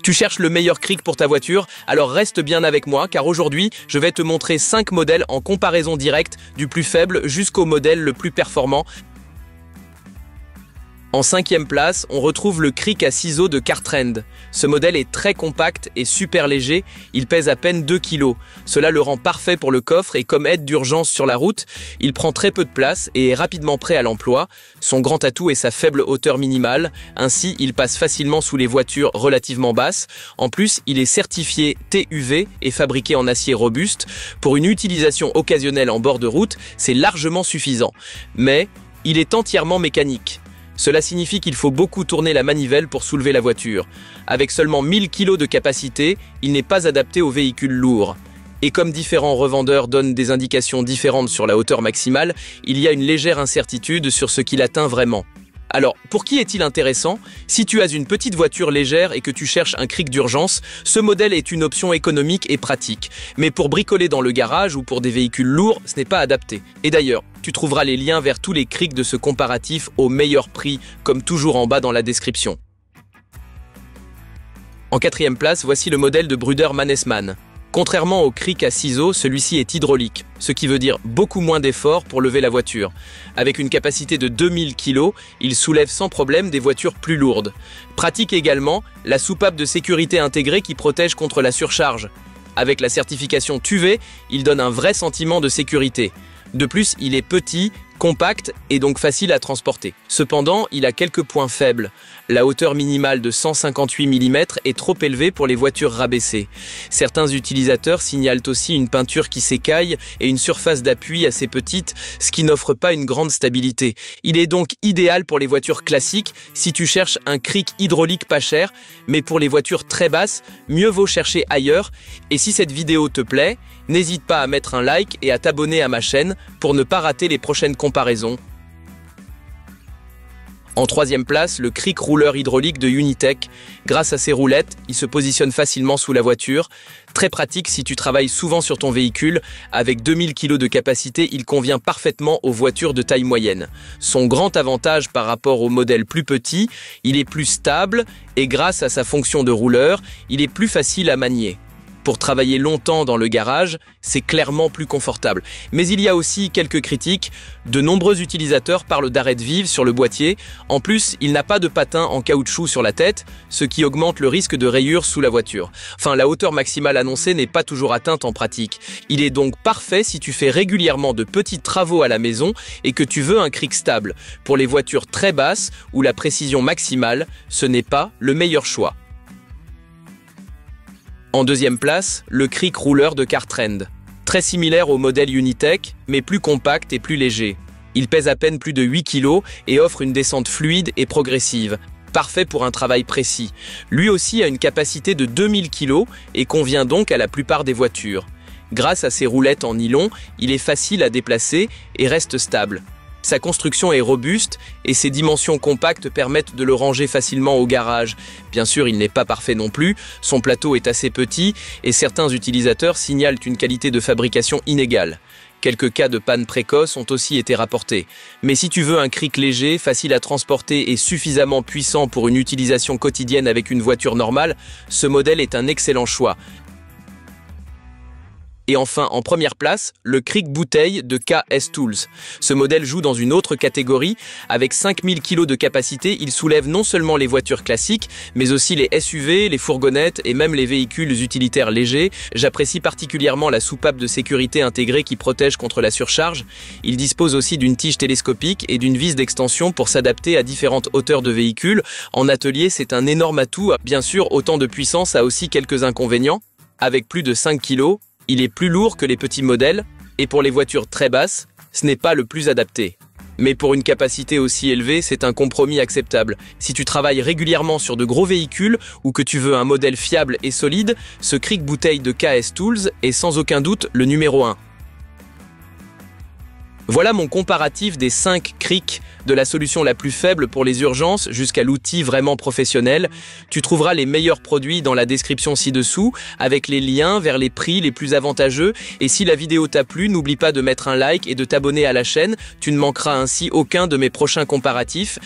Tu cherches le meilleur cric pour ta voiture? Alors reste bien avec moi car aujourd'hui, je vais te montrer 5 modèles en comparaison directe du plus faible jusqu'au modèle le plus performant. En 5e place, on retrouve le cric à ciseaux de Cartrend. Ce modèle est très compact et super léger, il pèse à peine 2 kg. Cela le rend parfait pour le coffre et comme aide d'urgence sur la route, il prend très peu de place et est rapidement prêt à l'emploi. Son grand atout est sa faible hauteur minimale, ainsi il passe facilement sous les voitures relativement basses. En plus, il est certifié TUV et fabriqué en acier robuste. Pour une utilisation occasionnelle en bord de route, c'est largement suffisant. Mais il est entièrement mécanique. Cela signifie qu'il faut beaucoup tourner la manivelle pour soulever la voiture. Avec seulement 1000 kg de capacité, il n'est pas adapté aux véhicules lourds. Et comme différents revendeurs donnent des indications différentes sur la hauteur maximale, il y a une légère incertitude sur ce qu'il atteint vraiment. Alors, pour qui est-il intéressant? Si tu as une petite voiture légère et que tu cherches un cric d'urgence, ce modèle est une option économique et pratique. Mais pour bricoler dans le garage ou pour des véhicules lourds, ce n'est pas adapté. Et d'ailleurs, tu trouveras les liens vers tous les crics de ce comparatif au meilleur prix, comme toujours en bas dans la description. En 4e place, voici le modèle de Brüder Mannesmann. Contrairement au cric à ciseaux, celui-ci est hydraulique, ce qui veut dire beaucoup moins d'efforts pour lever la voiture. Avec une capacité de 2000 kg, il soulève sans problème des voitures plus lourdes. Pratique également, la soupape de sécurité intégrée qui protège contre la surcharge. Avec la certification TUV, il donne un vrai sentiment de sécurité. De plus, il est petit, compact et donc facile à transporter. Cependant, il a quelques points faibles. La hauteur minimale de 158 mm est trop élevée pour les voitures rabaissées. Certains utilisateurs signalent aussi une peinture qui s'écaille et une surface d'appui assez petite, ce qui n'offre pas une grande stabilité. Il est donc idéal pour les voitures classiques si tu cherches un cric hydraulique pas cher, mais pour les voitures très basses, mieux vaut chercher ailleurs. Et si cette vidéo te plaît, n'hésite pas à mettre un like et à t'abonner à ma chaîne pour ne pas rater les prochaines comparaisons. En 3e place, le cric rouleur hydraulique de Unitech. Grâce à ses roulettes, il se positionne facilement sous la voiture. Très pratique si tu travailles souvent sur ton véhicule. Avec 2000 kg de capacité, il convient parfaitement aux voitures de taille moyenne. Son grand avantage par rapport aux modèles plus petits, il est plus stable et grâce à sa fonction de rouleur, il est plus facile à manier. Pour travailler longtemps dans le garage, c'est clairement plus confortable. Mais il y a aussi quelques critiques. De nombreux utilisateurs parlent d'arêtes vives sur le boîtier. En plus, il n'a pas de patin en caoutchouc sur la tête, ce qui augmente le risque de rayures sous la voiture. Enfin, la hauteur maximale annoncée n'est pas toujours atteinte en pratique. Il est donc parfait si tu fais régulièrement de petits travaux à la maison et que tu veux un cric stable. Pour les voitures très basses ou la précision maximale, ce n'est pas le meilleur choix. En 2e place, le cric rouleur de Cartrend. Très similaire au modèle Unitech, mais plus compact et plus léger. Il pèse à peine plus de 8 kg et offre une descente fluide et progressive. Parfait pour un travail précis. Lui aussi a une capacité de 2000 kg et convient donc à la plupart des voitures. Grâce à ses roulettes en nylon, il est facile à déplacer et reste stable. Sa construction est robuste et ses dimensions compactes permettent de le ranger facilement au garage. Bien sûr, il n'est pas parfait non plus, son plateau est assez petit et certains utilisateurs signalent une qualité de fabrication inégale. Quelques cas de panne précoce ont aussi été rapportés. Mais si tu veux un cric léger, facile à transporter et suffisamment puissant pour une utilisation quotidienne avec une voiture normale, ce modèle est un excellent choix. Et enfin, en 1re place, le cric bouteille de KS Tools. Ce modèle joue dans une autre catégorie. Avec 5000 kg de capacité, il soulève non seulement les voitures classiques, mais aussi les SUV, les fourgonnettes et même les véhicules utilitaires légers. J'apprécie particulièrement la soupape de sécurité intégrée qui protège contre la surcharge. Il dispose aussi d'une tige télescopique et d'une vis d'extension pour s'adapter à différentes hauteurs de véhicules. En atelier, c'est un énorme atout. Bien sûr, autant de puissance a aussi quelques inconvénients. Avec plus de 5 kg, il est plus lourd que les petits modèles, et pour les voitures très basses, ce n'est pas le plus adapté. Mais pour une capacité aussi élevée, c'est un compromis acceptable. Si tu travailles régulièrement sur de gros véhicules ou que tu veux un modèle fiable et solide, ce cric bouteille de KS Tools est sans aucun doute le numéro 1. Voilà mon comparatif des 5 crics, de la solution la plus faible pour les urgences jusqu'à l'outil vraiment professionnel. Tu trouveras les meilleurs produits dans la description ci-dessous, avec les liens vers les prix les plus avantageux. Et si la vidéo t'a plu, n'oublie pas de mettre un like et de t'abonner à la chaîne. Tu ne manqueras ainsi aucun de mes prochains comparatifs.